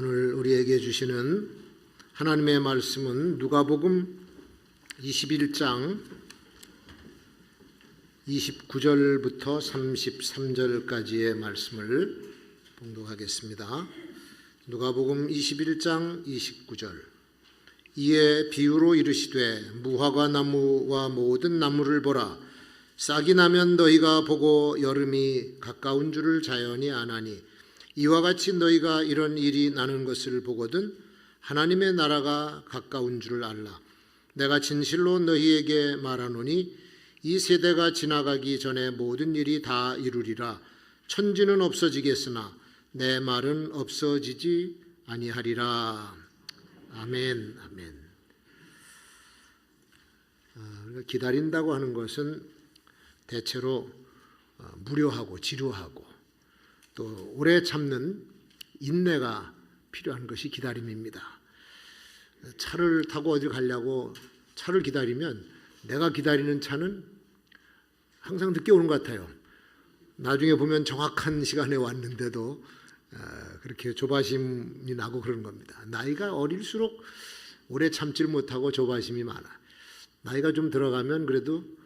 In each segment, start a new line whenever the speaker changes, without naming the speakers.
오늘 우리에게 주시는 하나님의 말씀은 누가복음 21장 29절부터 33절까지의 말씀을 봉독하겠습니다. 누가복음 21장 29절. 이에 비유로 이르시되 무화과 나무와 모든 나무를 보라. 싹이 나면 너희가 보고 여름이 가까운 줄을 자연히 아나니 이와 같이 너희가 이런 일이 나는 것을 보거든 하나님의 나라가 가까운 줄을 알라. 내가 진실로 너희에게 말하노니 이 세대가 지나가기 전에 모든 일이 다 이루리라. 천지는 없어지겠으나 내 말은 없어지지 아니하리라. 아멘. 아멘. 우리가 기다린다고 하는 것은 대체로 무료하고 지루하고 또 오래 참는 인내가 필요한 것이 기다림입니다. 차를 타고 어디 가려고 차를 기다리면 내가 기다리는 차는 항상 늦게 오는 것 같아요. 나중에 보면 정확한 시간에 왔는데도 그렇게 조바심이 나고 그러는 겁니다. 나이가 어릴수록 오래 참질 못하고 조바심이 많아. 나이가 좀 들어가면 그래도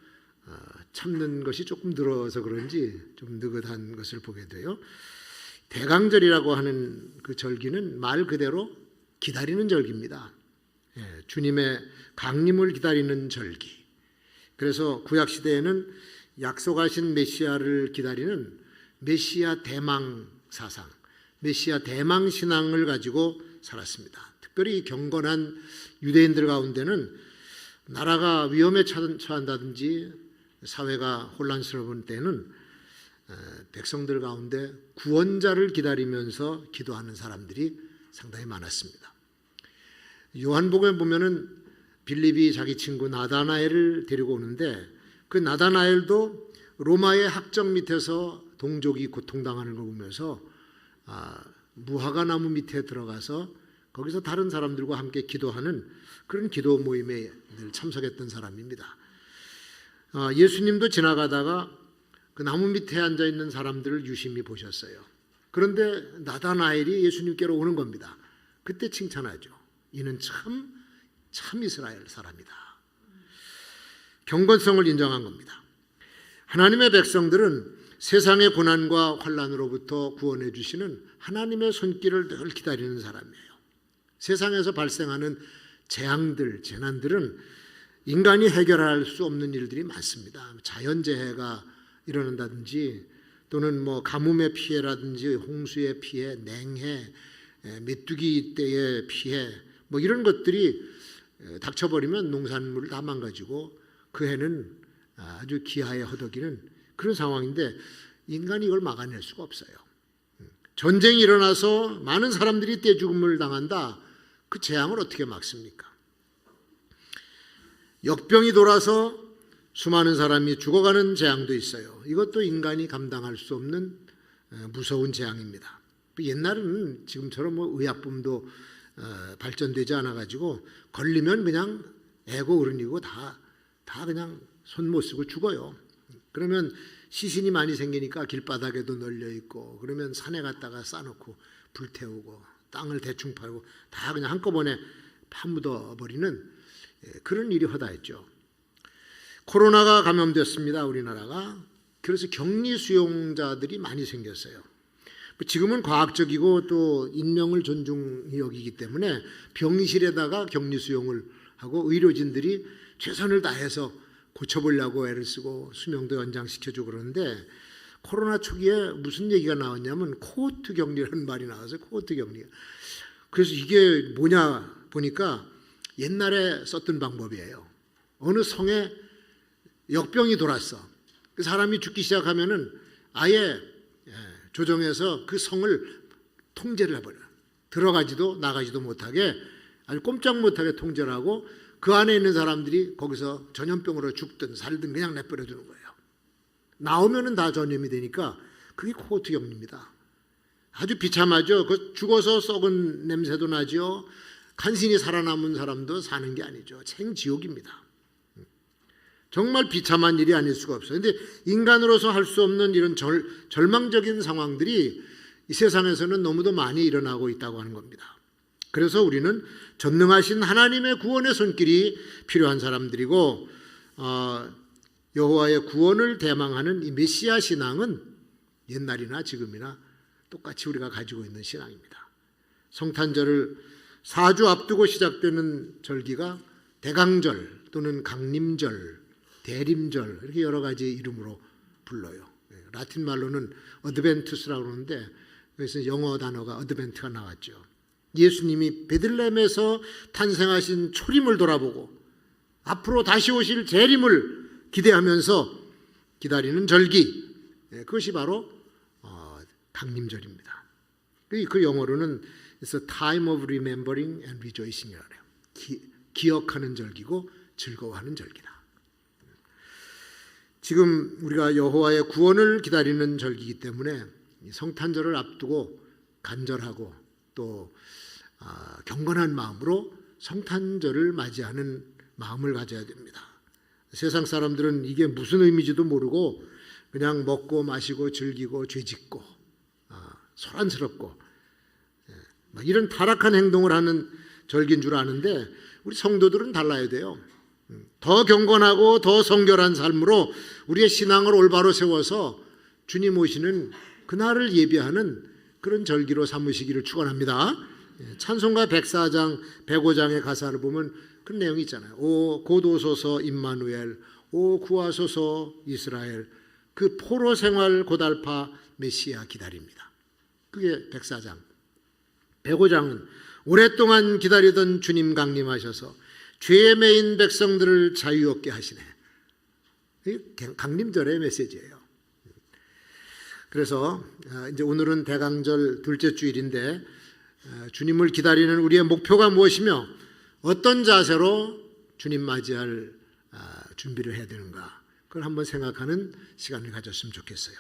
참는 것이 조금 늘어서 그런지 좀 느긋한 것을 보게 돼요. 대강절이라고 하는 그 절기는 말 그대로 기다리는 절기입니다. 주님의 강림을 기다리는 절기. 그래서 구약시대에는 약속하신 메시아를 기다리는 메시아 대망 사상, 메시아 대망 신앙을 가지고 살았습니다. 특별히 경건한 유대인들 가운데는 나라가 위험에 처한다든지 사회가 혼란스러운 때는 백성들 가운데 구원자를 기다리면서 기도하는 사람들이 상당히 많았습니다. 요한복음에 보면은 빌립이 자기 친구 나다나엘을 데리고 오는데 그 나다나엘도 로마의 학정 밑에서 동족이 고통당하는 걸 보면서 무화과 나무 밑에 들어가서 거기서 다른 사람들과 함께 기도하는 그런 기도 모임에 늘 참석했던 사람입니다. 예수님도 지나가다가 그 나무 밑에 앉아 있는 사람들을 유심히 보셨어요. 그런데 나다나엘이 예수님께로 오는 겁니다. 그때 칭찬하죠. 이는 참 이스라엘 사람이다. 경건성을 인정한 겁니다. 하나님의 백성들은 세상의 고난과 환난으로부터 구원해 주시는 하나님의 손길을 늘 기다리는 사람이에요. 세상에서 발생하는 재앙들, 재난들은 인간이 해결할 수 없는 일들이 많습니다. 자연재해가 일어난다든지 또는 가뭄의 피해라든지 홍수의 피해, 냉해, 메뚜기 떼의 피해 이런 것들이 닥쳐버리면 농산물을 다 망가지고 그 해는 아주 기하에 허덕이는 그런 상황인데 인간이 이걸 막아낼 수가 없어요. 전쟁이 일어나서 많은 사람들이 떼죽음을 당한다. 그 재앙을 어떻게 막습니까? 역병이 돌아서 수많은 사람이 죽어가는 재앙도 있어요. 이것도 인간이 감당할 수 없는 무서운 재앙입니다. 옛날에는 지금처럼 의약품도 발전되지 않아가지고 걸리면 그냥 애고 어른이고 다 그냥 손 못 쓰고 죽어요. 그러면 시신이 많이 생기니까 길바닥에도 널려 있고 그러면 산에 갔다가 싸놓고 불태우고 땅을 대충 팔고 다 그냥 한꺼번에 파묻어 버리는 그런 일이 허다했죠. 코로나가 감염됐습니다. 우리나라가. 그래서 격리 수용자들이 많이 생겼어요. 지금은 과학적이고 또 인명을 존중히 여기기 때문에 병실에다가 격리 수용을 하고 의료진들이 최선을 다해서 고쳐보려고 애를 쓰고 수명도 연장시켜주고 그러는데 코로나 초기에 무슨 얘기가 나왔냐면 코호트 격리라는 말이 나와서 코호트 격리. 그래서 이게 뭐냐 보니까 옛날에 썼던 방법이에요. 어느 성에 역병이 돌았어. 그 사람이 죽기 시작하면은 아예 조정해서 그 성을 통제를 해버려. 들어가지도 나가지도 못하게 아주 꼼짝 못하게 통제를 하고 그 안에 있는 사람들이 거기서 전염병으로 죽든 살든 그냥 내버려 두는 거예요. 나오면은 다 전염이 되니까 그게 코호트 격리입니다. 아주 비참하죠. 그 죽어서 썩은 냄새도 나죠. 간신히 살아남은 사람도 사는 게 아니죠. 생지옥입니다. 정말 비참한 일이 아닐 수가 없어요. 그런데 인간으로서 할 수 없는 이런 절망적인 상황들이 이 세상에서는 너무도 많이 일어나고 있다고 하는 겁니다. 그래서 우리는 전능하신 하나님의 구원의 손길이 필요한 사람들이고 여호와의 구원을 대망하는 이 메시아 신앙은 옛날이나 지금이나 똑같이 우리가 가지고 있는 신앙입니다. 성탄절을 4주 앞두고 시작되는 절기가 대강절 또는 강림절, 대림절 이렇게 여러 가지 이름으로 불러요. 라틴 말로는 어드벤투스라고 그러는데 그래서 영어 단어가 어드벤트가 나왔죠. 예수님이 베들레헴에서 탄생하신 초림을 돌아보고 앞으로 다시 오실 재림을 기대하면서 기다리는 절기, 그것이 바로 강림절입니다. 그 영어로는 It's a time of remembering and rejoicing이라고 해요. 기억하는 절기고 즐거워하는 절기다. 지금 우리가 여호와의 구원을 기다리는 절기이기 때문에 성탄절을 앞두고 간절하고 또 경건한 마음으로 성탄절을 맞이하는 마음을 가져야 됩니다. 세상 사람들은 이게 무슨 의미인지도 모르고 그냥 먹고 마시고 즐기고 죄짓고 소란스럽고 막 이런 타락한 행동을 하는 절기인 줄 아는데 우리 성도들은 달라야 돼요. 더 경건하고 더 성결한 삶으로 우리의 신앙을 올바로 세워서 주님 오시는 그날을 예비하는 그런 절기로 삼으시기를 축원합니다. 찬송가 104장, 105장의 가사를 보면 그런 내용이 있잖아요. 오 곧 오소서 임마누엘, 오 구하소서 이스라엘, 그 포로 생활 고달파 메시아 기다립니다. 그게 104장. 105장은 오랫동안 기다리던 주님 강림하셔서 죄에 매인 백성들을 자유 얻게 하시네. 강림절의 메시지예요. 그래서 이제 오늘은 대강절 둘째 주일인데 주님을 기다리는 우리의 목표가 무엇이며 어떤 자세로 주님 맞이할 준비를 해야 되는가, 그걸 한번 생각하는 시간을 가졌으면 좋겠어요.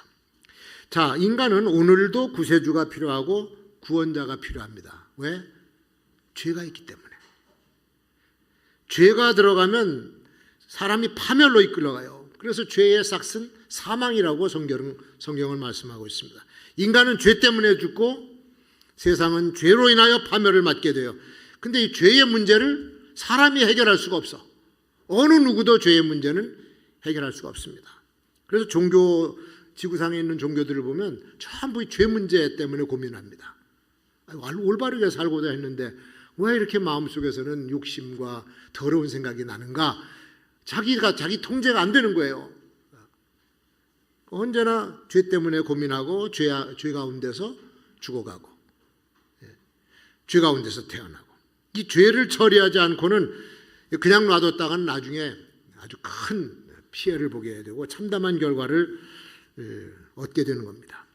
자, 인간은 오늘도 구세주가 필요하고 구원자가 필요합니다. 왜? 죄가 있기 때문에. 죄가 들어가면 사람이 파멸로 이끌려가요. 그래서 죄의 삭은 사망이라고 성경을 말씀하고 있습니다. 인간은 죄 때문에 죽고 세상은 죄로 인하여 파멸을 맞게 돼요. 근데 이 죄의 문제를 사람이 해결할 수가 없어. 어느 누구도 죄의 문제는 해결할 수가 없습니다. 그래서 지구상에 있는 종교들을 보면 전부 이 죄 문제 때문에 고민합니다. 올바르게 살고자 했는데 왜 이렇게 마음속에서는 욕심과 더러운 생각이 나는가? 자기 통제가 안 되는 거예요. 언제나 죄 때문에 고민하고 죄 가운데서 죽어가고 죄 가운데서 태어나고, 이 죄를 처리하지 않고는 그냥 놔뒀다가는 나중에 아주 큰 피해를 보게 되고 참담한 결과를 얻게 되는 겁니다.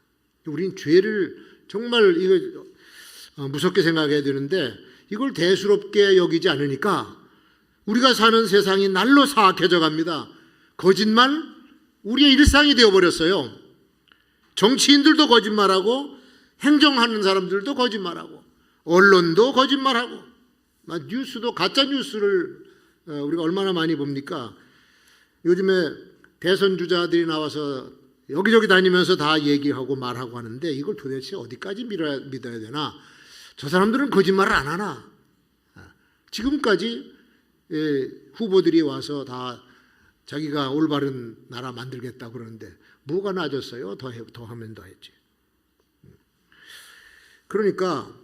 우리는 죄를 정말 이거 무섭게 생각해야 되는데 이걸 대수롭게 여기지 않으니까 우리가 사는 세상이 날로 사악해져 갑니다. 거짓말 우리의 일상이 되어버렸어요. 정치인들도 거짓말하고 행정하는 사람들도 거짓말하고 언론도 거짓말하고 뉴스도 가짜 뉴스를 우리가 얼마나 많이 봅니까? 요즘에 대선 주자들이 나와서 여기저기 다니면서 다 얘기하고 말하고 하는데 이걸 도대체 어디까지 믿어야 되나? 저 사람들은 거짓말을 안 하나? 지금까지 후보들이 와서 다 자기가 올바른 나라 만들겠다고 그러는데 뭐가 나아졌어요? 더 하면 더 했지. 그러니까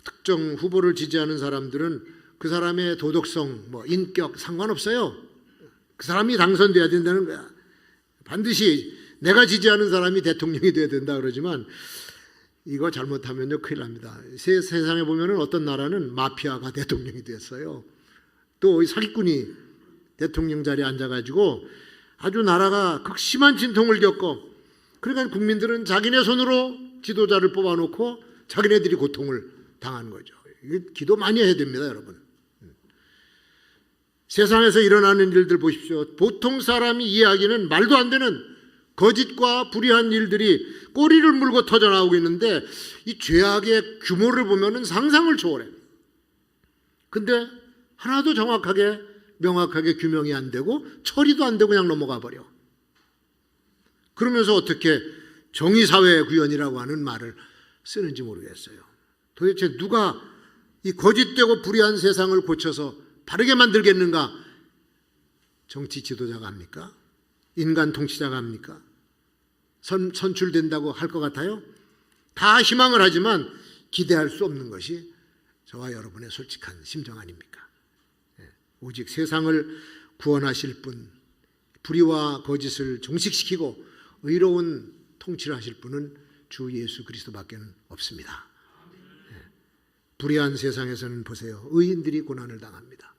특정 후보를 지지하는 사람들은 그 사람의 도덕성, 인격 상관없어요. 그 사람이 당선돼야 된다는 거야. 반드시 내가 지지하는 사람이 대통령이 돼야 된다 그러지만 이거 잘못하면요 큰일 납니다. 세상에 보면은 어떤 나라는 마피아가 대통령이 됐어요. 또 사기꾼이 대통령 자리에 앉아가지고 아주 나라가 극심한 진통을 겪고, 그러니까 국민들은 자기네 손으로 지도자를 뽑아놓고 자기네들이 고통을 당하는 거죠. 이게 기도 많이 해야 됩니다, 여러분. 세상에서 일어나는 일들 보십시오. 보통 사람이 이해하기는 말도 안 되는 거짓과 불의한 일들이 꼬리를 물고 터져나오고 있는데 이 죄악의 규모를 보면은 상상을 초월해. 근데 하나도 정확하게 명확하게 규명이 안 되고 처리도 안 되고 그냥 넘어가 버려. 그러면서 어떻게 정의사회 구현이라고 하는 말을 쓰는지 모르겠어요. 도대체 누가 이 거짓되고 불의한 세상을 고쳐서 바르게 만들겠는가? 정치 지도자가 합니까? 인간 통치자가 합니까? 선출된다고 할 것 같아요? 다 희망을 하지만 기대할 수 없는 것이 저와 여러분의 솔직한 심정 아닙니까? 오직 세상을 구원하실 분, 불의와 거짓을 종식시키고 의로운 통치를 하실 분은 주 예수 그리스도밖에 없습니다. 불의한 세상에서는 보세요. 의인들이 고난을 당합니다.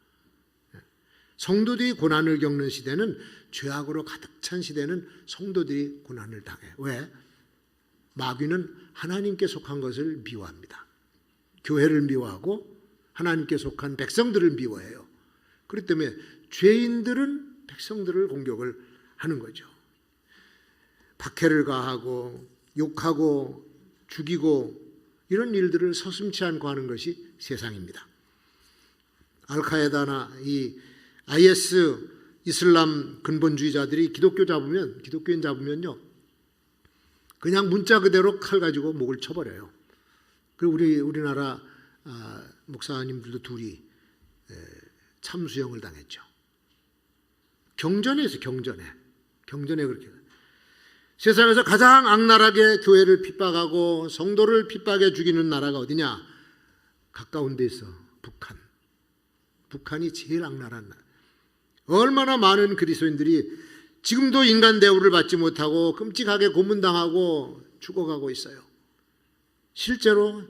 성도들이 고난을 겪는 시대는, 죄악으로 가득 찬 시대는 성도들이 고난을 당해요. 왜? 마귀는 하나님께 속한 것을 미워합니다. 교회를 미워하고 하나님께 속한 백성들을 미워해요. 그렇기 때문에 죄인들은 백성들을 공격을 하는 거죠. 박해를 가하고 욕하고 죽이고 이런 일들을 서슴지 않고 하는 것이 세상입니다. 알카에다나 이 IS 이슬람 근본주의자들이 기독교인 잡으면요, 그냥 문자 그대로 칼 가지고 목을 쳐버려요. 그리고 우리나라 목사님들도 둘이 참수형을 당했죠. 경전에서 경전에 그렇게 세상에서 가장 악랄하게 교회를 핍박하고 성도를 핍박해 죽이는 나라가 어디냐? 가까운 데 있어. 북한이 제일 악랄한 나라. 얼마나 많은 그리스도인들이 지금도 인간 대우를 받지 못하고 끔찍하게 고문당하고 죽어가고 있어요. 실제로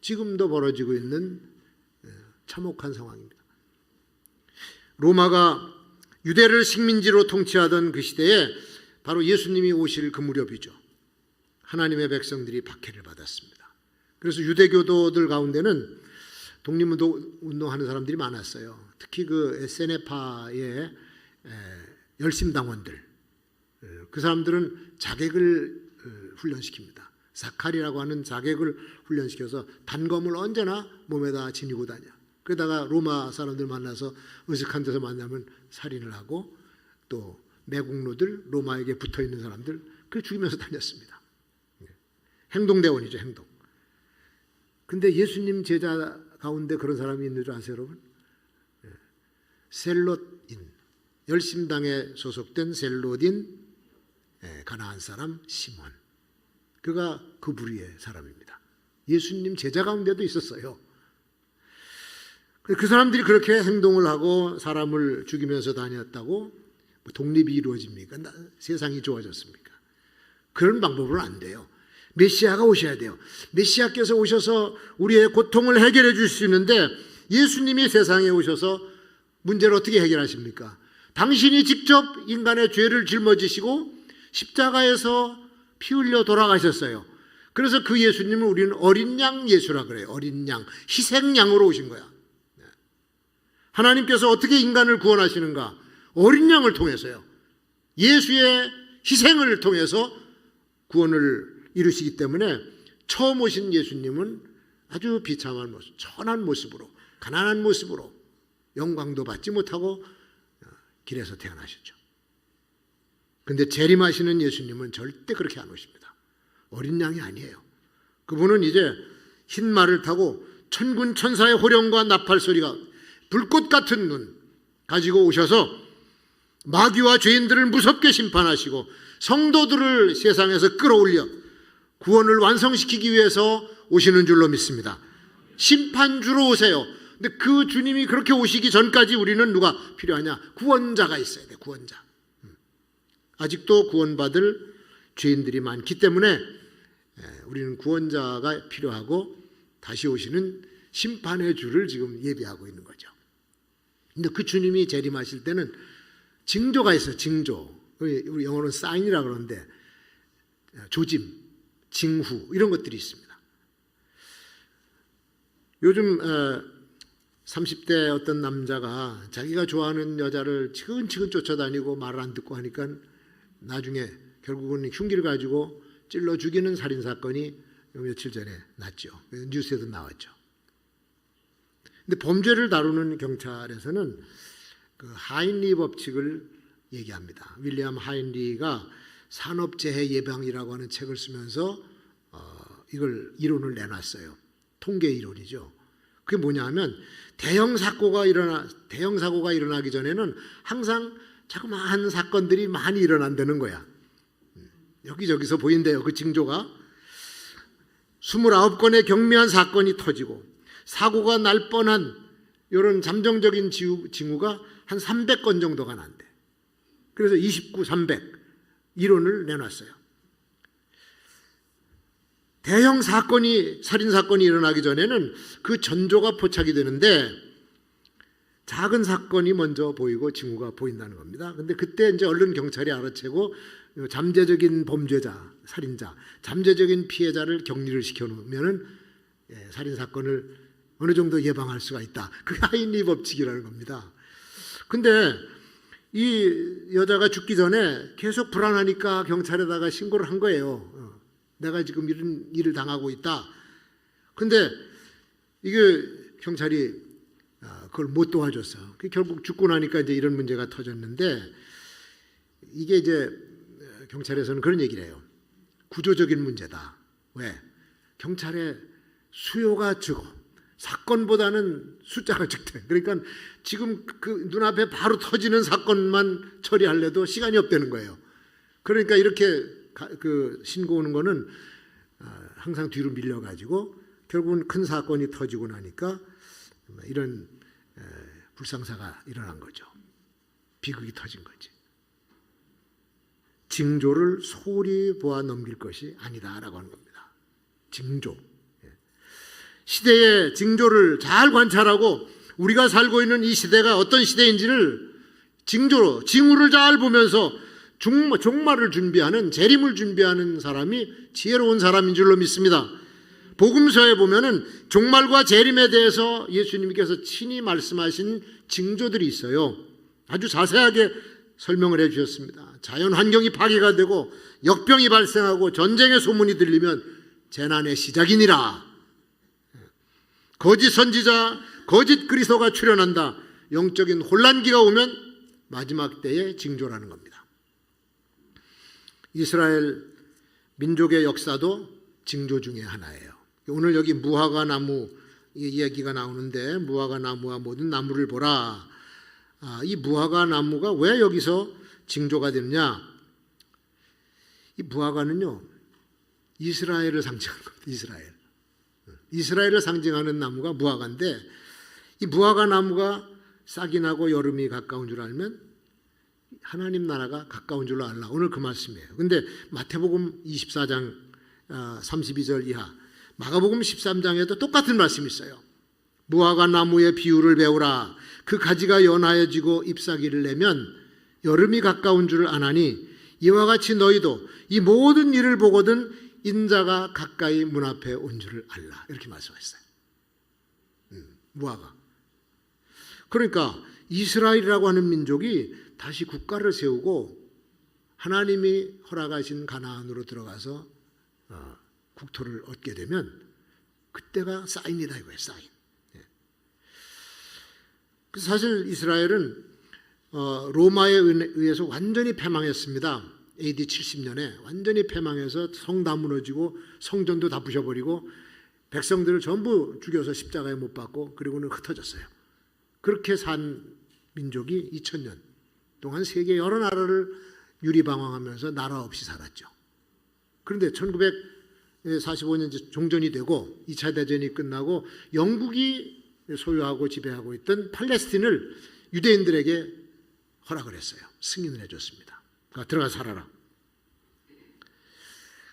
지금도 벌어지고 있는 참혹한 상황입니다. 로마가 유대를 식민지로 통치하던 그 시대에 바로 예수님이 오실 그 무렵이죠. 하나님의 백성들이 박해를 받았습니다. 그래서 유대교도들 가운데는 독립운동하는 사람들이 많았어요. 특히 그 세네파의 열심당원들, 그 사람들은 자객을 훈련시킵니다. 사칼이라고 하는 자객을 훈련시켜서 단검을 언제나 몸에다 지니고 다녀. 그러다가 로마 사람들 만나서 으슥한 데서 만나면 살인을 하고, 또 매국노들, 로마에게 붙어있는 사람들 그 죽이면서 다녔습니다. 행동대원이죠, 행동. 근데 예수님 제자 가운데 그런 사람이 있는 줄 아세요, 여러분? 셀롯인, 열심당에 소속된 셀롯인 가나안 사람 시몬. 그가 그 부류의 사람입니다. 예수님 제자 가운데도 있었어요. 그 사람들이 그렇게 행동을 하고 사람을 죽이면서 다녔다고 독립이 이루어집니까? 세상이 좋아졌습니까? 그런 방법으로는 안 돼요. 메시아가 오셔야 돼요. 메시아께서 오셔서 우리의 고통을 해결해 줄 수 있는데, 예수님이 세상에 오셔서 문제를 어떻게 해결하십니까? 당신이 직접 인간의 죄를 짊어지시고 십자가에서 피 흘려 돌아가셨어요. 그래서 그 예수님을 우리는 어린 양 예수라 그래요. 어린 양, 희생양으로 오신 거야. 하나님께서 어떻게 인간을 구원하시는가? 어린 양을 통해서요. 예수의 희생을 통해서 구원을 이루시기 때문에 처음 오신 예수님은 아주 비참한 모습, 천한 모습으로, 가난한 모습으로 영광도 받지 못하고 길에서 태어나셨죠. 그런데 재림하시는 예수님은 절대 그렇게 안 오십니다. 어린 양이 아니에요. 그분은 이제 흰 말을 타고 천군 천사의 호령과 나팔 소리가, 불꽃 같은 눈 가지고 오셔서 마귀와 죄인들을 무섭게 심판하시고 성도들을 세상에서 끌어올려 구원을 완성시키기 위해서 오시는 줄로 믿습니다. 심판주로 오세요. 근데 그 주님이 그렇게 오시기 전까지 우리는 누가 필요하냐? 구원자가 있어야 돼. 구원자. 아직도 구원받을 죄인들이 많기 때문에 우리는 구원자가 필요하고 다시 오시는 심판의 주를 지금 예비하고 있는 거죠. 근데 그 주님이 재림하실 때는 징조가 있어요. 징조. 우리 영어로는 사인이라고 그러는데 조짐, 징후 이런 것들이 있습니다. 요즘 30대 어떤 남자가 자기가 좋아하는 여자를 치근치근 쫓아다니고 말을 안 듣고 하니까 나중에 결국은 흉기를 가지고 찔러 죽이는 살인사건이 며칠 전에 났죠. 뉴스에도 나왔죠. 근데 범죄를 다루는 경찰에서는 그 하인리 법칙을 얘기합니다. 윌리엄 하인리가 산업재해 예방이라고 하는 책을 쓰면서 이걸 이론을 내놨어요. 통계 이론이죠. 그게 뭐냐면 대형 사고가 일어나기 전에는 항상 자그마한 사건들이 많이 일어난다는 거야. 여기저기서 보인대요. 그 징조가 29건의 경미한 사건이 터지고 사고가 날 뻔한 이런 잠정적인 징후가 한 300건 정도가 난대. 그래서 29, 300 이론을 내놨어요. 대형 사건이, 살인사건이 일어나기 전에는 그 전조가 포착이 되는데 작은 사건이 먼저 보이고 징후가 보인다는 겁니다. 근데 그때 이제 얼른 경찰이 알아채고 잠재적인 범죄자, 살인자, 잠재적인 피해자를 격리를 시켜놓으면은 살인사건을 어느 정도 예방할 수가 있다. 그게 하인리 법칙이라는 겁니다. 근데 이 여자가 죽기 전에 계속 불안하니까 경찰에다가 신고를 한 거예요. 내가 지금 이런 일을 당하고 있다. 근데 이게 경찰이 그걸 못 도와줬어요. 결국 죽고 나니까 이제 이런 문제가 터졌는데 이게 이제 경찰에서는 그런 얘기를 해요. 구조적인 문제다. 왜? 경찰의 수요가 적어. 사건보다는 숫자가 적대. 그러니까 지금 그 눈앞에 바로 터지는 사건만 처리하려도 시간이 없다는 거예요. 그러니까 이렇게 그 신고 오는 거는 항상 뒤로 밀려가지고 결국은 큰 사건이 터지고 나니까 이런 불상사가 일어난 거죠. 비극이 터진 거지. 징조를 소홀히 보아 넘길 것이 아니다라고 하는 겁니다. 징조. 시대의 징조를 잘 관찰하고 우리가 살고 있는 이 시대가 어떤 시대인지를 징조로, 징후를 잘 보면서 종말을 준비하는, 재림을 준비하는 사람이 지혜로운 사람인 줄로 믿습니다. 복음서에 보면은 종말과 재림에 대해서 예수님께서 친히 말씀하신 징조들이 있어요. 아주 자세하게 설명을 해 주셨습니다. 자연 환경이 파괴가 되고 역병이 발생하고 전쟁의 소문이 들리면 재난의 시작이니라. 거짓 선지자, 거짓 그리스도가 출현한다. 영적인 혼란기가 오면 마지막 때의 징조라는 겁니다. 이스라엘 민족의 역사도 징조 중에 하나예요. 오늘 여기 무화과 나무 이야기가 나오는데 무화과 나무와 모든 나무를 보라. 이 무화과 나무가 왜 여기서 징조가 되느냐? 이 무화과는요 이스라엘을 상징하는 겁니다. 이스라엘을 상징하는 나무가 무화과인데 이 무화과 나무가 싹이 나고 여름이 가까운 줄 알면 하나님 나라가 가까운 줄로 알라. 오늘 그 말씀이에요. 근데 마태복음 24장 32절 이하, 마가복음 13장에도 똑같은 말씀이 있어요. 무화과 나무의 비유를 배우라. 그 가지가 연하여지고 잎사귀를 내면 여름이 가까운 줄을 아나니 이와 같이 너희도 이 모든 일을 보거든 인자가 가까이 문 앞에 온 줄을 알라. 이렇게 말씀하셨어요. 무화과. 그러니까 이스라엘이라고 하는 민족이 다시 국가를 세우고 하나님이 허락하신 가나안으로 들어가서 국토를 얻게 되면 그때가 사인이다 이거예요. 사인. 사실 이스라엘은 로마에 의해서 완전히 패망했습니다. AD 70년에 완전히 패망해서 성 다 무너지고 성전도 다 부셔버리고 백성들을 전부 죽여서 십자가에 못 박고 그리고는 흩어졌어요. 그렇게 산 민족이 2000년 동안 세계 여러 나라를 유리방황하면서 나라 없이 살았죠. 그런데 1945년 종전이 되고 2차 대전이 끝나고 영국이 소유하고 지배하고 있던 팔레스틴을 유대인들에게 허락을 했어요. 승인을 해줬습니다. 그러니까 들어가 살아라.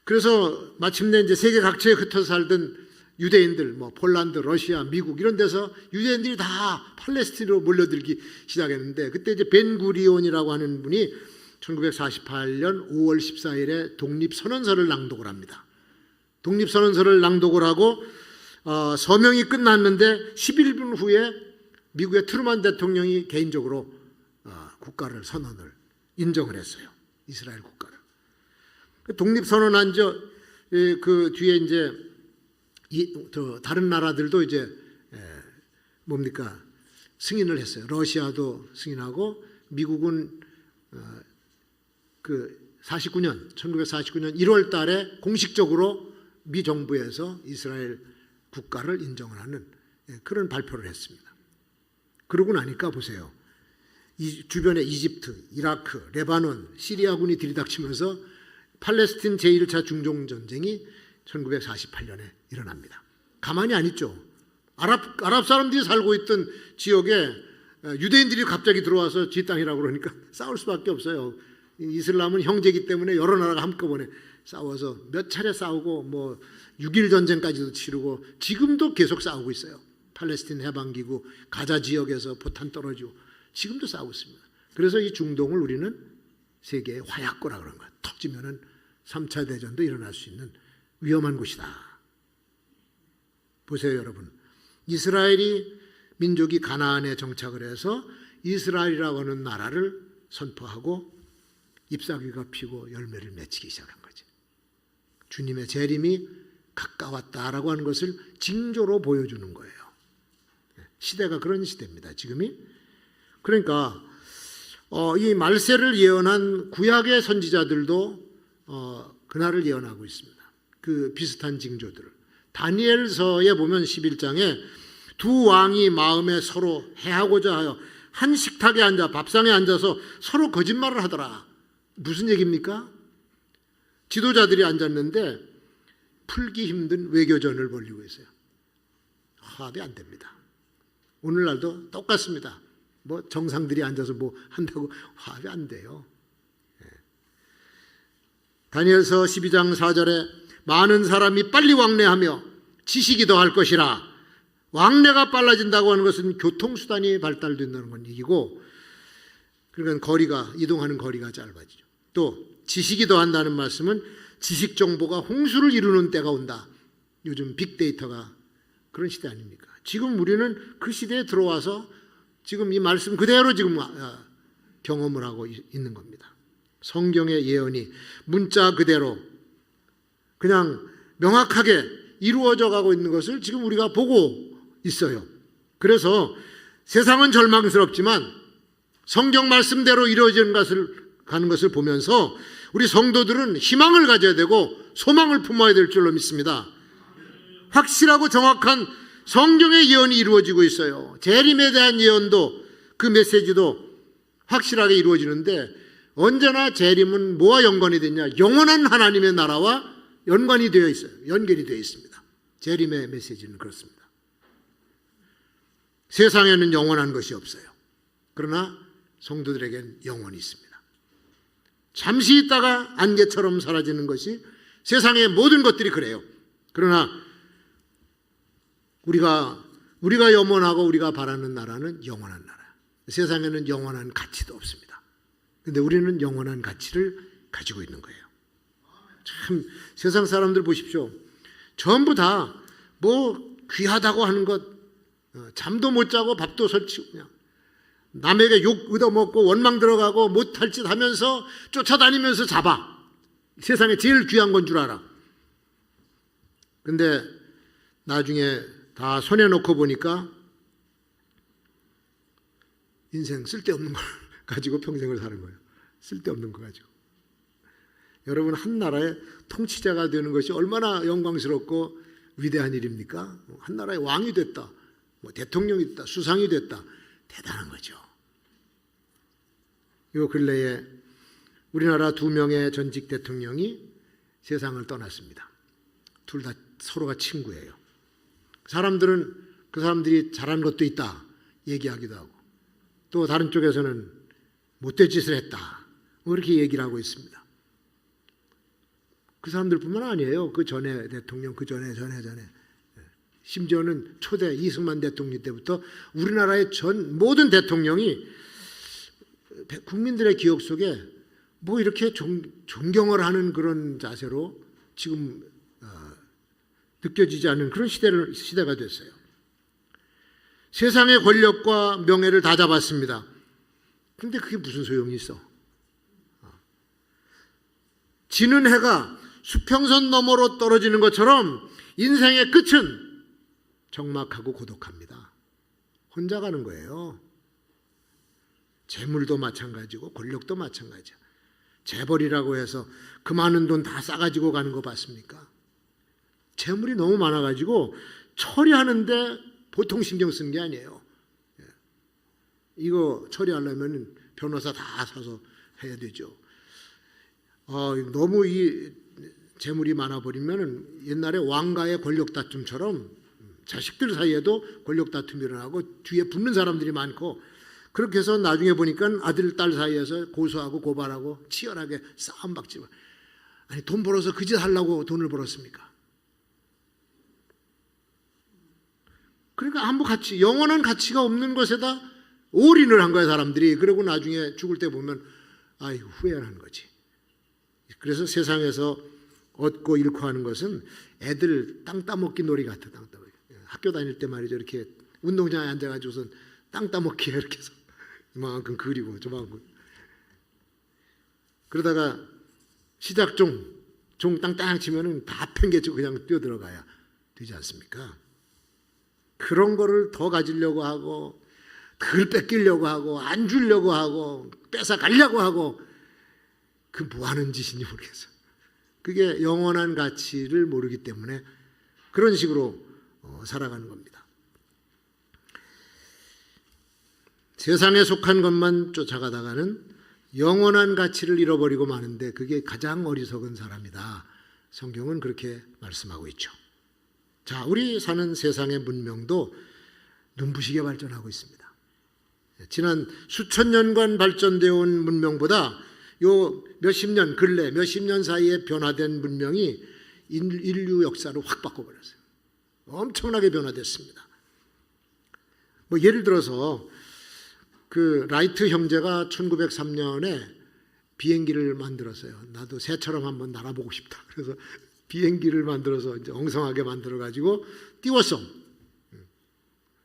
그래서 마침내 이제 세계 각처에 흩어져 살던 유대인들, 폴란드, 러시아, 미국 이런 데서 유대인들이 다 팔레스틴으로 몰려들기 시작했는데 그때 이제 벤구리온이라고 하는 분이 1948년 5월 14일에 독립선언서를 낭독을 합니다. 독립선언서를 낭독을 하고 서명이 끝났는데 11분 후에 미국의 트루만 대통령이 개인적으로 국가를 선언을 인정을 했어요. 이스라엘 국가를. 독립선언한 그 뒤에 이제 다른 나라들도 이제 승인을 했어요. 러시아도 승인하고 미국은 그 1949년 1월 달에 공식적으로 미 정부에서 이스라엘 국가를 인정을 하는 그런 발표를 했습니다. 그러고 나니까 보세요. 이 주변에 이집트, 이라크, 레바논, 시리아군이 들이닥치면서 팔레스틴 제1차 중동전쟁이 1948년에 일어납니다. 가만히 안 있죠. 아랍 사람들이 살고 있던 지역에 유대인들이 갑자기 들어와서 지 땅이라고 그러니까 싸울 수밖에 없어요. 이슬람은 형제이기 때문에 여러 나라가 한꺼번에 싸워서 몇 차례 싸우고 뭐 6.1 전쟁까지도 치르고 지금도 계속 싸우고 있어요. 팔레스틴 해방기구 가자 지역에서 포탄 떨어지고 지금도 싸우고 있습니다. 그래서 이 중동을 우리는 세계의 화약고라 그런 거예요. 턱 지면은 3차 대전도 일어날 수 있는 위험한 곳이다. 보세요, 여러분. 이스라엘이 민족이 가나안에 정착을 해서 이스라엘이라고 하는 나라를 선포하고 잎사귀가 피고 열매를 맺히기 시작한 거죠. 주님의 재림이 가까웠다라고 하는 것을 징조로 보여주는 거예요. 시대가 그런 시대입니다, 지금이. 그러니까 이 말세를 예언한 구약의 선지자들도 그날을 예언하고 있습니다. 그 비슷한 징조들을. 다니엘서에 보면 11장에 두 왕이 마음에 서로 해하고자 하여 한 식탁에 앉아 밥상에 앉아서 서로 거짓말을 하더라. 무슨 얘기입니까? 지도자들이 앉았는데 풀기 힘든 외교전을 벌이고 있어요. 화합이 안 됩니다. 오늘날도 똑같습니다. 뭐 정상들이 앉아서 뭐 한다고 화합이 안 돼요. 다니엘서 12장 4절에 많은 사람이 빨리 왕래하며 지식이 더할 것이라. 왕래가 빨라진다고 하는 것은 교통수단이 발달된다는 건 얘기고, 그러니까 이동하는 거리가 짧아지죠. 또 지식이 더한다는 말씀은 지식 정보가 홍수를 이루는 때가 온다. 요즘 빅데이터가 그런 시대 아닙니까? 지금 우리는 그 시대에 들어와서 지금 이 말씀 그대로 지금 경험을 하고 있는 겁니다. 성경의 예언이 문자 그대로 그냥 명확하게 이루어져 가고 있는 것을 지금 우리가 보고 있어요. 그래서 세상은 절망스럽지만 성경 말씀대로 이루어지는 가는 것을 보면서 우리 성도들은 희망을 가져야 되고 소망을 품어야 될 줄로 믿습니다. 확실하고 정확한 성경의 예언이 이루어지고 있어요. 재림에 대한 예언도 그 메시지도 확실하게 이루어지는데 언제나 재림은 뭐와 연관이 되냐? 영원한 하나님의 나라와 연관이 되어 있어요. 연결이 되어 있습니다. 재림의 메시지는 그렇습니다. 세상에는 영원한 것이 없어요. 그러나 성도들에게는 영원이 있습니다. 잠시 있다가 안개처럼 사라지는 것이 세상의 모든 것들이 그래요. 그러나 우리가 염원하고 우리가 바라는 나라는 영원한 나라. 세상에는 영원한 가치도 없습니다. 그런데 우리는 영원한 가치를 가지고 있는 거예요. 참 세상 사람들 보십시오. 전부 다 뭐 귀하다고 하는 것, 잠도 못 자고 밥도 설치고 그냥 남에게 욕 얻어먹고 원망 들어가고 못할 짓 하면서 쫓아다니면서 잡아. 세상에 제일 귀한 건 줄 알아. 근데 나중에 다 손에 놓고 보니까 인생 쓸데없는 걸 가지고 평생을 사는 거예요. 쓸데없는 거 가지고. 여러분, 한 나라의 통치자가 되는 것이 얼마나 영광스럽고 위대한 일입니까? 한 나라의 왕이 됐다, 뭐 대통령이 됐다, 수상이 됐다. 대단한 거죠. 요 근래에 우리나라 2명의 전직 대통령이 세상을 떠났습니다. 둘 다 서로가 친구예요. 사람들은 그 사람들이 잘한 것도 있다 얘기하기도 하고, 또 다른 쪽에서는 못된 짓을 했다 뭐 이렇게 얘기를 하고 있습니다. 그 사람들뿐만 아니에요. 그 전에 대통령, 그 전에 심지어는 초대 이승만 대통령 때부터 우리나라의 전 모든 대통령이 국민들의 기억 속에 뭐 이렇게 존경을 하는 그런 자세로 지금 느껴지지 않는 그런 시대가 됐어요. 세상의 권력과 명예를 다 잡았습니다. 그런데 그게 무슨 소용이 있어? 지는 해가 수평선 너머로 떨어지는 것처럼 인생의 끝은 적막하고 고독합니다. 혼자 가는 거예요. 재물도 마찬가지고 권력도 마찬가지야. 재벌이라고 해서 그 많은 돈 다 싸가지고 가는 거 봤습니까? 재물이 너무 많아가지고 처리하는데 보통 신경 쓰는 게 아니에요. 이거 처리하려면 변호사 다 사서 해야 되죠. 너무 이 재물이 많아버리면 옛날에 왕가의 권력 다툼처럼 자식들 사이에도 권력 다툼이 일어나고 뒤에 붙는 사람들이 많고, 그렇게 해서 나중에 보니까 아들, 딸 사이에서 고소하고 고발하고 치열하게 싸움박지. 아니, 돈 벌어서 그 짓 하려고 돈을 벌었습니까? 그러니까 아무 가치, 영원한 가치가 없는 것에다 올인을 한 거야, 사람들이. 그리고 나중에 죽을 때 보면 아이고, 후회하는 거지. 그래서 세상에서 얻고 잃고 하는 것은 애들 땅 따먹기 놀이 같아. 땅 따먹기. 학교 다닐 때 말이죠, 이렇게 운동장에 앉아가지고선 땅 따먹기 이렇게 해서 이만큼 그리고 저만큼. 그러다가 시작 종 땅땅 치면은 다 팽개치고 그냥 뛰어 들어가야 되지 않습니까? 그런 거를 더 가지려고 하고, 덜 뺏기려고 하고, 안 주려고 하고, 뺏어 가려고 하고, 그 뭐 하는 짓인지 모르겠어요. 그게 영원한 가치를 모르기 때문에 그런 식으로 살아가는 겁니다. 세상에 속한 것만 쫓아가다가는 영원한 가치를 잃어버리고 마는데, 그게 가장 어리석은 사람이다. 성경은 그렇게 말씀하고 있죠. 자, 우리 사는 세상의 문명도 눈부시게 발전하고 있습니다. 지난 수천 년간 발전되어 온 문명보다 요 몇십 년, 근래 몇십 년 사이에 변화된 문명이 인류 역사를 확 바꿔버렸어요. 엄청나게 변화됐습니다. 뭐 예를 들어서 그 라이트 형제가 1903년에 비행기를 만들었어요. 나도 새처럼 한번 날아보고 싶다. 그래서 비행기를 만들어서 이제 엉성하게 만들어 가지고 띄웠어.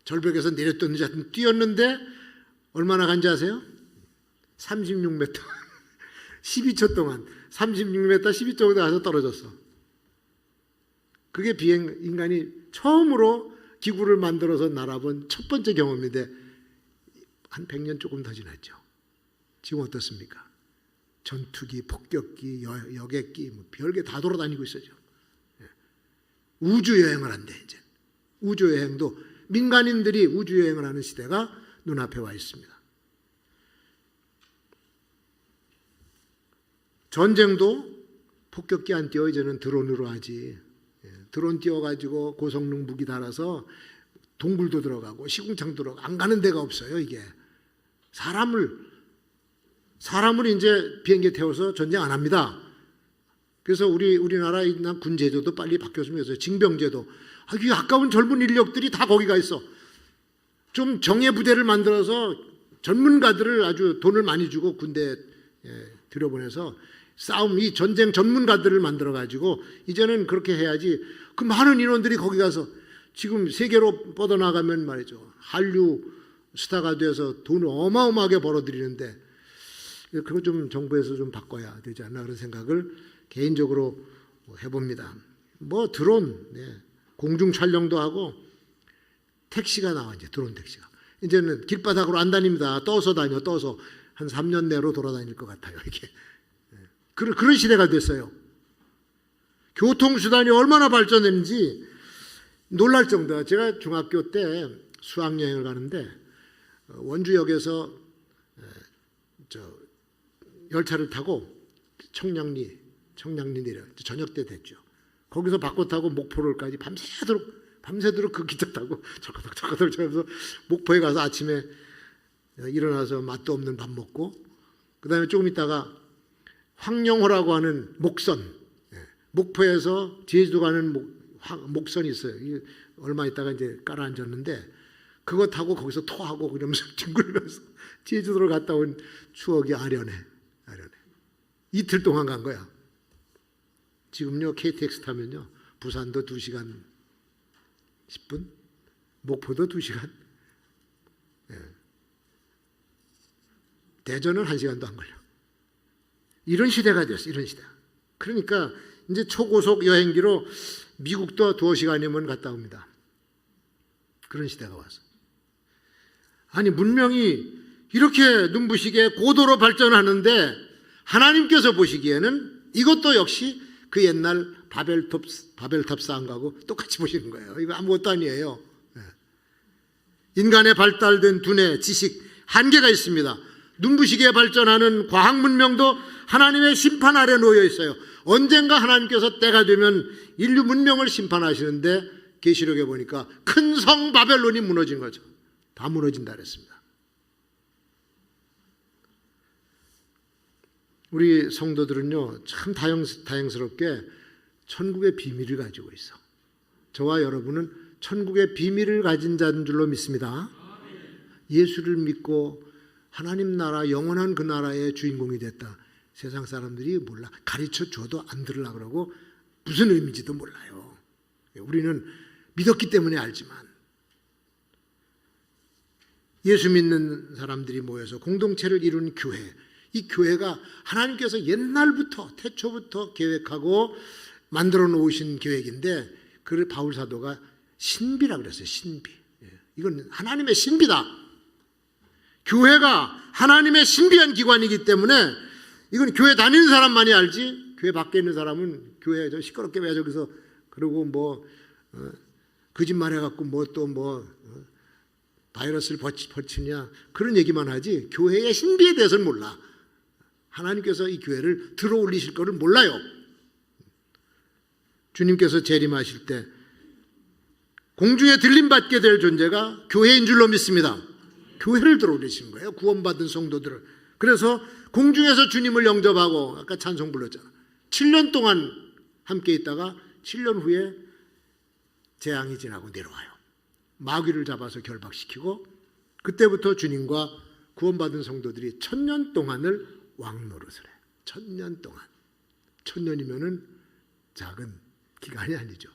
절벽에서 내렸던지 하여튼 뛰었는데 얼마나 간지 아세요? 36m. 12초 동안 36m 12초 정도 가서 떨어졌어. 그게 인간이 처음으로 기구를 만들어서 날아본 첫 번째 경험인데, 한 100년 조금 더 지났죠. 지금 어떻습니까? 전투기, 폭격기, 여객기, 뭐 별게 다 돌아다니고 있어요. 우주 여행을 한대. 이제 우주 여행도 민간인들이 우주 여행을 하는 시대가 눈앞에 와 있습니다. 전쟁도 폭격기 안 띄워 이제는 드론으로 하지. 드론 띄워가지고 고성능 무기 달아서 동굴도 들어가고 시궁창 들어가고 안 가는 데가 없어요. 이게 사람을 이제 비행기에 태워서 전쟁 안 합니다. 그래서 우리나라 있는 군제도도 빨리 바뀌었으면 해서 징병제도. 이 아까운 젊은 인력들이 다 거기가 있어. 좀 정예 부대를 만들어서 전문가들을 아주 돈을 많이 주고 군대에 들여보내서 이 전쟁 전문가들을 만들어 가지고 이제는 그렇게 해야지. 그 많은 인원들이 거기 가서 지금 세계로 뻗어나가면 말이죠, 한류 스타가 돼서 돈을 어마어마하게 벌어들이는데, 그거 좀 정부에서 좀 바꿔야 되지 않나 그런 생각을 개인적으로 해봅니다. 뭐 드론, 공중 촬영도 하고 택시가 나와. 이제 드론 택시가 이제는 길바닥으로 안 다닙니다. 떠서 한 3년 내로 돌아다닐 것 같아요. 이게 그런 시대가 됐어요. 교통수단이 얼마나 발전했는지 놀랄 정도야. 제가 중학교 때 수학여행을 가는데 원주역에서 열차를 타고 청량리 내려 저녁 때 됐죠. 거기서 바꿔 타고 목포를까지 밤새도록 그 기차 타고 철커덕 하면서 목포에 가서 아침에 일어나서 맛도 없는 밥 먹고, 그 다음에 조금 있다가 황령호라고 하는 목선, 목포에서 제주도 가는 목선이 있어요. 얼마 있다가 이제 깔아앉았는데 그거 타고 거기서 토하고 그러면서 뒹굴면서 제주도를 갔다 온 추억이 아련해. 이틀 동안 간 거야. 지금요 KTX 타면요 부산도 2시간 10분, 목포도 2시간, 대전은 1시간도 안 걸려. 이런 시대가 됐어. 이런 시대. 그러니까 이제 초고속 여행기로 미국도 2시간이면 갔다 옵니다. 그런 시대가 왔어. 아니 문명이 이렇게 눈부시게 고도로 발전하는데 하나님께서 보시기에는 이것도 역시 그 옛날 바벨탑 쌓은 거하고 똑같이 보시는 거예요. 이거 아무것도 아니에요. 인간의 발달된 두뇌, 지식, 한계가 있습니다. 눈부시게 발전하는 과학 문명도 하나님의 심판 아래 놓여 있어요. 언젠가 하나님께서 때가 되면 인류 문명을 심판하시는데 계시록에 보니까 큰 성 바벨론이 무너진 거죠. 다 무너진다 그랬습니다. 우리 성도들은요, 참 다행스럽게 천국의 비밀을 가지고 있어. 저와 여러분은 천국의 비밀을 가진 자인 줄로 믿습니다. 예수를 믿고 하나님 나라, 영원한 그 나라의 주인공이 됐다. 세상 사람들이 몰라. 가르쳐 줘도 안 들으려고 그러고 무슨 의미인지도 몰라요. 우리는 믿었기 때문에 알지만, 예수 믿는 사람들이 모여서 공동체를 이룬 교회, 이 교회가 하나님께서 옛날부터 태초부터 계획하고 만들어 놓으신 계획인데, 그를 바울 사도가 신비라 그랬어요. 신비. 이건 하나님의 신비다. 교회가 하나님의 신비한 기관이기 때문에 이건 교회 다니는 사람만이 알지, 교회 밖에 있는 사람은 교회 저 시끄럽게 왜 저기서 그러고 뭐 거짓말 해갖고 바이러스를 퍼치냐, 그런 얘기만 하지 교회의 신비에 대해서는 몰라. 하나님께서 이 교회를 들어 올리실 거를 몰라요. 주님께서 재림하실 때 공중에 들림받게 될 존재가 교회인 줄로 믿습니다. 교회를 들어 올리신 거예요. 구원받은 성도들을. 그래서 공중에서 주님을 영접하고, 아까 찬송 불렀잖아, 7년 동안 함께 있다가 7년 후에 재앙이 지나고 내려와요. 마귀를 잡아서 결박시키고, 그때부터 주님과 구원받은 성도들이 1000년 동안을 왕노릇을 해. 1000년 동안. 1000년이면은 작은 기간이 아니죠.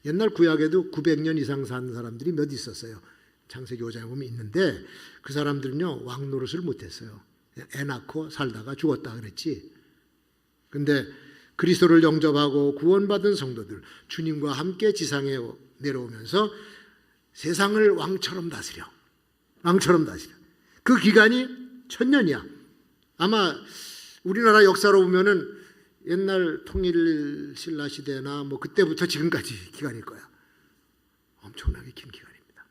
옛날 구약에도 900년 이상 산 사람들이 몇 있었어요. 창세기 5장에 보면 있는데, 그 사람들은요 왕노릇을 못했어요. 애 낳고 살다가 죽었다 그랬지. 근데 그리스도를 영접하고 구원받은 성도들, 주님과 함께 지상에 내려오면서 세상을 왕처럼 다스려. 그 기간이 1000년이야. 아마 우리나라 역사로 보면은 옛날 통일 신라 시대나 뭐 그때부터 지금까지 기간일 거야. 엄청나게 긴 기간입니다.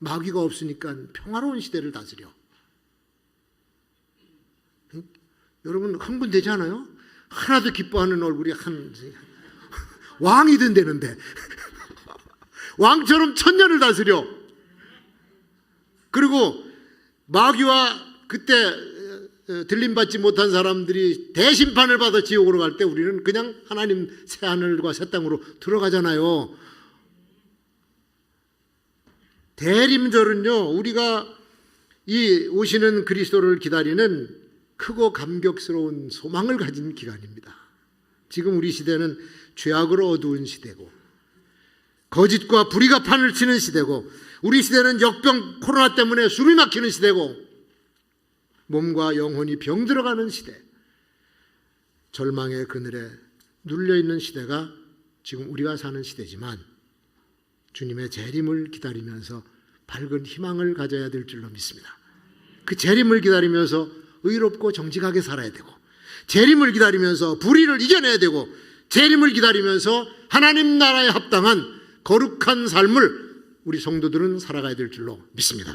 마귀가 없으니까 평화로운 시대를 다스려. 여러분 흥분되지 않아요? 하나도 기뻐하는 얼굴이 왕이 된다는데 왕처럼 1000년을 다스려. 그리고 마귀와 그때 들림받지 못한 사람들이 대심판을 받아 지옥으로 갈 때 우리는 그냥 하나님 새 하늘과 새 땅으로 들어가잖아요. 대림절은요, 우리가 이 오시는 그리스도를 기다리는 크고 감격스러운 소망을 가진 기간입니다. 지금 우리 시대는 죄악으로 어두운 시대고, 거짓과 불의가 판을 치는 시대고, 우리 시대는 역병 코로나 때문에 숨이 막히는 시대고, 몸과 영혼이 병들어가는 시대, 절망의 그늘에 눌려있는 시대가 지금 우리가 사는 시대지만, 주님의 재림을 기다리면서 밝은 희망을 가져야 될 줄로 믿습니다. 그 재림을 기다리면서 의롭고 정직하게 살아야 되고, 재림을 기다리면서 불의를 이겨내야 되고, 재림을 기다리면서 하나님 나라에 합당한 거룩한 삶을 우리 성도들은 살아가야 될 줄로 믿습니다.